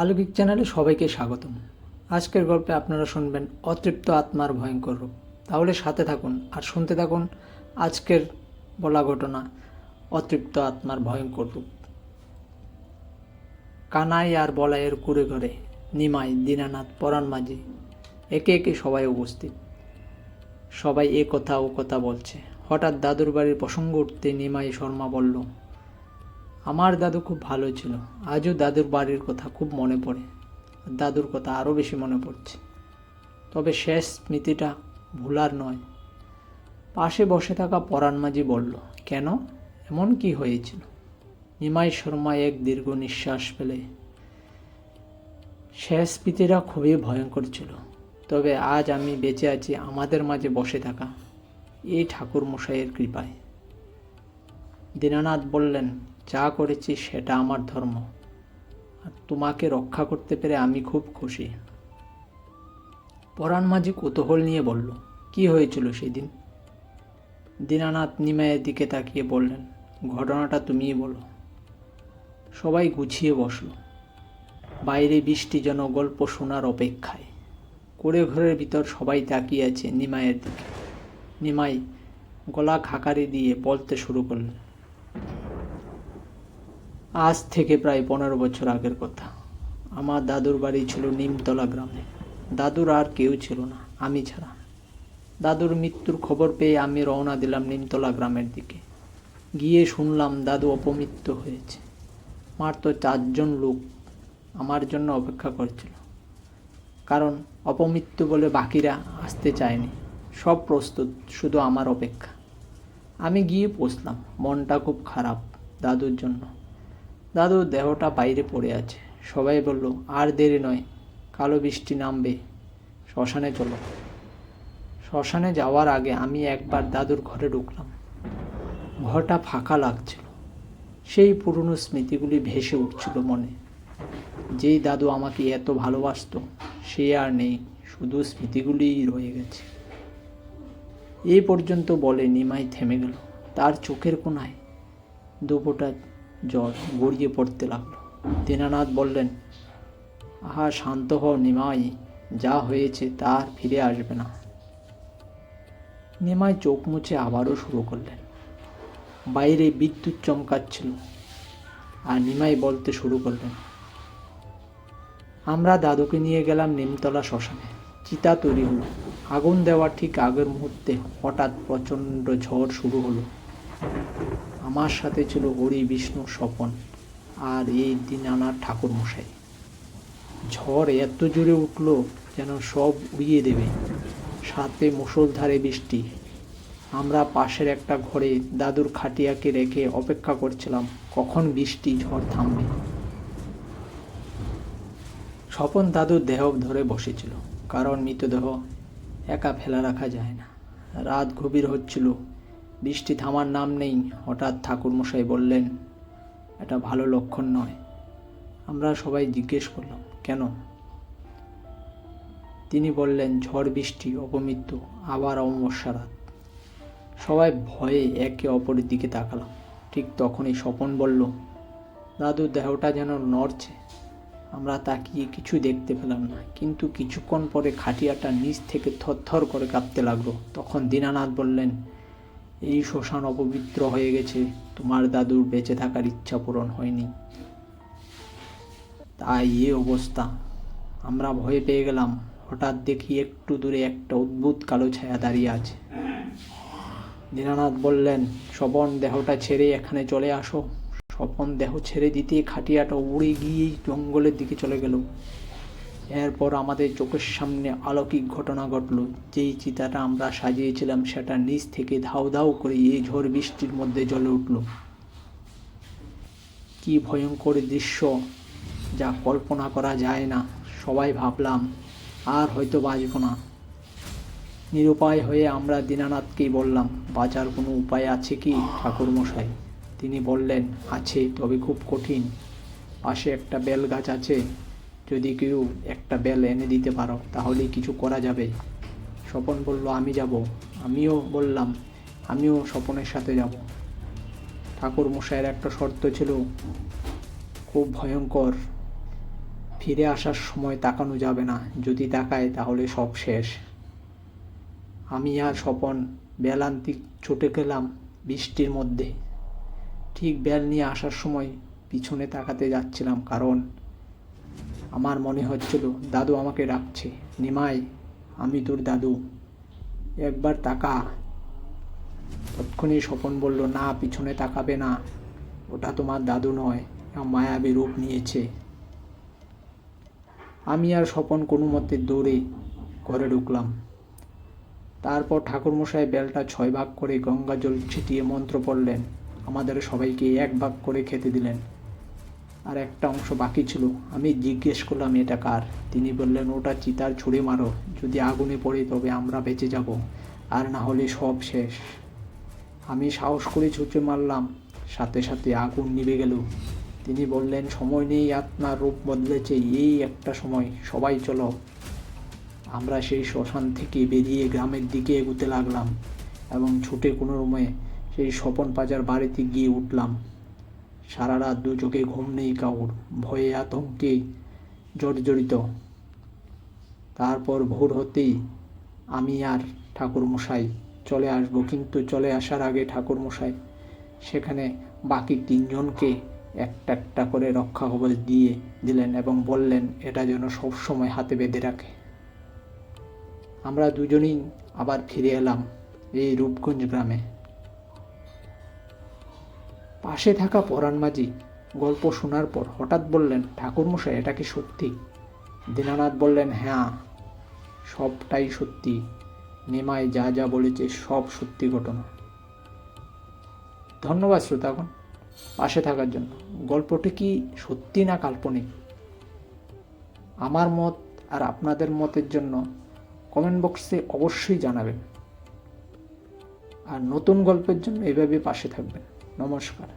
আলৌকিক চ্যানেলে সবাইকে স্বাগতম। আজকের গল্পে আপনারা শুনবেন অতৃপ্ত আত্মার ভয়ঙ্কর রূপ। তাহলে সাথে থাকুন আর শুনতে থাকুন আজকের বলা ঘটনা, অতৃপ্ত আত্মার ভয়ঙ্কর রূপ। কানাই আর বলাইয়ের কুড়ে ঘরে নিমাই, দীনানাথ, পরাণ মাঝি একে একে সবাই উপস্থিত। সবাই এ কথা ও কথা বলছে। হঠাৎ দাদুর বাড়ির প্রসঙ্গ উঠতে নিমাই শর্মা বলল, আমার দাদু খুব ভালো ছিল। আজও দাদুর বাড়ির কথা খুব মনে পড়ে। দাদুর কথা আরও বেশি মনে পড়ছে। তবে শেষ স্মৃতিটা ভুলার নয়। পাশে বসে থাকা পরাণ মাঝি বলল, কেন, এমন কি হয়েছিল? নিমাই শর্মা এক দীর্ঘ নিঃশ্বাস ফেলে, শেষ স্মৃতিটা খুবই ভয়ঙ্কর ছিল। তবে আজ আমি বেঁচে আছি আমাদের মাঝে বসে থাকা এই ঠাকুর মশাইয়ের কৃপায়। দীনানাথ বললেন, যা করেছি সেটা আমার ধর্ম, আর তোমাকে রক্ষা করতে পেরে আমি খুব খুশি। পরাণ মাঝি কৌতূহল নিয়ে বলল, কি হয়েছিল সেদিন? দীনানাথ নিমাইয়ের দিকে তাকিয়ে বললেন, ঘটনাটা তুমিই বলো। সবাই গুছিয়ে বসল। বাইরে বৃষ্টি যেন গল্প শোনার অপেক্ষায়। কুড়ে ঘরের ভিতর সবাই তাকিয়ে আছে নিমাইয়ের দিকে। নিমাই গলা খাকারি দিয়ে বলতে শুরু করলেন, আজ থেকে প্রায় 15 বছর আগের কথা। আমার দাদুর বাড়ি ছিল নিমতলা গ্রামে। দাদুর আর কেউ ছিল না, আমি ছাড়া। দাদুর মৃত্যুর খবর পেয়ে আমি রওনা দিলাম নিমতলা গ্রামের দিকে। গিয়ে শুনলাম দাদু অপমৃত্যু হয়েছে। মাত্র 4 জন লোক আমার জন্য অপেক্ষা করছিল। কারণ অপমৃত্যু বলে বাকিরা আসতে চায়নি। সব প্রস্তুত, শুধু আমার অপেক্ষা। আমি গিয়ে পৌঁছলাম। মনটা খুব খারাপ দাদুর জন্য। দাদুর দেহটা বাইরে পড়ে আছে। সবাই বলল, আর দেরি নয়, কালো বৃষ্টি নামবে, শ্মশানে চলো। শ্মশানে যাওয়ার আগে আমি একবার দাদুর ঘরে ঢুকলাম। ঘরটা ফাঁকা লাগছিল। সেই পুরনো স্মৃতিগুলি ভেসে উঠছিল মনে। যেই দাদু আমাকে এত ভালোবাসত সে আর নেই, শুধু স্মৃতিগুলিই রয়ে গেছে। এই পর্যন্ত বলে নিমাই থেমে গেল। তার চোখের কোণায় দুফোঁটা জল গড়িয়ে পড়তে লাগলো। দীনানাথ বললেন, আহা, শান্ত হও নিমাই, যা হয়েছে তা আর ফিরে আসবে না। নিমাই চোখ মুছে আবারও শুরু করলেন। বাইরে বিদ্যুৎ চমকাচ্ছিল আর নিমাই বলতে শুরু করলেন, আমরা দাদুকে নিয়ে গেলাম নিমতলা শ্মশানে। চিতা তৈরি হলো। আগুন দেওয়ার ঠিক আগের মুহূর্তে হঠাৎ প্রচণ্ড ঝড় শুরু হলো। আমার সাথে ছিল হরি, বিষ্ণু, স্বপন আর এই দীনানাথ ঠাকুর মশাই। ঝড় এত জোরে উঠল যেন সব উড়িয়ে দেবে। সাথে মুষলধারে বৃষ্টি। আমরা পাশের একটা ঘরে দাদুর খাটিয়াকে রেখে অপেক্ষা করছিলাম কখন বৃষ্টি ঝড় থামবে। স্বপন দাদুর দেহ ধরে বসেছিল, কারণ মৃতদেহ একা ফেলা রাখা যায় না। রাত গভীর হচ্ছিল, বৃষ্টি থামার নাম নেই। হঠাৎ ঠাকুরমশাই বললেন, এটা ভালো লক্ষণ নয়। আমরা সবাই জিজ্ঞেস করলাম, কেন? তিনি বললেন, ঝড় বৃষ্টি, অপমৃত্যু, আবার অমাবস্যা রাত। সবাই ভয়ে একে অপরের দিকে তাকালাম। ঠিক তখনই স্বপন বলল, দাদুর দেহটা যেন নড়ছে। আমরা তাকিয়ে কিছু দেখতে পেলাম না, কিন্তু কিছুক্ষণ পরে খাটিয়াটা নিচ থেকে থরথর করে কাঁপতে লাগলো। তখন দীনানাথ বললেন, এই শ্মশান অপবিত্র হয়ে গেছে। তোমার দাদুর বেঁচে থাকার ইচ্ছা পূরণ হয়নি, তাই এ অবস্থা। আমরা ভয় পেয়ে গেলাম। হঠাৎ দেখি একটু দূরে একটা অদ্ভুত কালো ছায়া দাঁড়িয়ে আছে। দীনানাথ বললেন, স্বপন, দেহটা ছেড়ে এখানে চলে আসো। স্বপন দেহ ছেড়ে দিতে খাটিয়াটা উড়ে গিয়েই জঙ্গলের দিকে চলে গেল। এরপর আমাদের চোখের সামনে অলৌকিক ঘটনা ঘটল। যেই চিতাটা আমরা সাজিয়েছিলাম সেটা নিচ থেকে ধাউ ধাউ করে এই ঝড় বৃষ্টির মধ্যে জ্বলে উঠল। কি ভয়ঙ্কর দৃশ্য, যা কল্পনা করা যায় না। সবাই ভাবলাম, আর হয়তো বাঁচব না। নিরুপায় হয়ে আমরা দীনানাথকেই বললাম, বাঁচার কোনো উপায় আছে কি ঠাকুরমশাই? তিনি বললেন, আছে, তবে খুব কঠিন। পাশে একটা বেল গাছ আছে, যদি কেউ একটা বেল এনে দিতে পারো তাহলেই কিছু করা যাবে। স্বপন বলল, আমি যাব। আমিও বললাম, আমিও স্বপনের সাথে যাব। ঠাকুরমশাইয়ের একটা শর্ত ছিল, খুব ভয়ঙ্কর। ফিরে আসার সময় তাকানো যাবে না, যদি তাকায় তাহলে সব শেষ। আমি আর স্বপন বেলান্তি ছুটে গেলাম বৃষ্টির মধ্যে। ঠিক বেল নিয়ে আসার সময় পিছনে তাকাতে যাচ্ছিলাম, কারণ আমার মনে হচ্ছিল দাদু আমাকে ডাকছে, নিমাই আমি তোর দাদু, একবার তাকা। তৎক্ষণি স্বপন বলল, না পিছনে তাকাবে না, ওটা তোমার দাদু নয়, মায়াবী রূপ নিয়েছে। আমি আর স্বপন কোনো মতে দৌড়ে ঘরে ঢুকলাম। তারপর ঠাকুরমশাই বেলটা 6 ভাগ করে গঙ্গা জল ছিটিয়ে মন্ত্র পড়লেন, আমাদের সবাইকে 1 ভাগ করে খেতে দিলেন। আর একটা অংশ বাকি ছিল। আমি জিজ্ঞেস করলাম, এটা কার? তিনি বললেন, ওটা চিতার ছুঁড়ে মারো, যদি আগুনে পড়ে তবে আমরা বেঁচে যাব, আর না হলে সব শেষ। আমি সাহস করে ছুঁড়ে মারলাম, সাথে সাথে আগুন নিভে গেল। তিনি বললেন, সময় নেই, আপনার রূপ বদলেছে, এই একটা সময়, সবাই চলো। আমরা সেই শ্মশান থেকে বেরিয়ে গ্রামের দিকে এগুতে লাগলাম এবং ছুটে কোনো রকমে সেই স্বপন পাজার বাড়িতে গিয়ে উঠলাম। সারা রাত দু চোখে ঘুম নেই কাউর, ভয়ে আতঙ্কে জর্জরিত। তারপর ভোর হতেই আমি আর ঠাকুরমশাই চলে আসবো, কিন্তু চলে আসার আগে ঠাকুরমশাই সেখানে বাকি 3 জনকে একটা একটা করে রক্ষা কবচ দিয়ে দিলেন এবং বললেন, এটা যেন সবসময় হাতে বেঁধে রাখে। আমরা দুজনেই আবার ফিরে এলাম এই রূপগঞ্জ গ্রামে। পাশে থাকা পরাণ মাঝি গল্প শোনার পর হঠাৎ বললেন, ঠাকুরমশাই এটা কি সত্যি? দীনানাথ বললেন, হ্যাঁ সবটাই সত্যি, নিমাই যা যা বলেছে সব সত্যি ঘটনা। ধন্যবাদ শ্রোতাগণ পাশে থাকার জন্য। গল্পটি কি সত্যি না কাল্পনিক? আমার মত আর আপনাদের মতের জন্য কমেন্ট বক্সে অবশ্যই জানাবেন, আর নতুন গল্পের জন্য এভাবে পাশে থাকবেন। নমস্কার।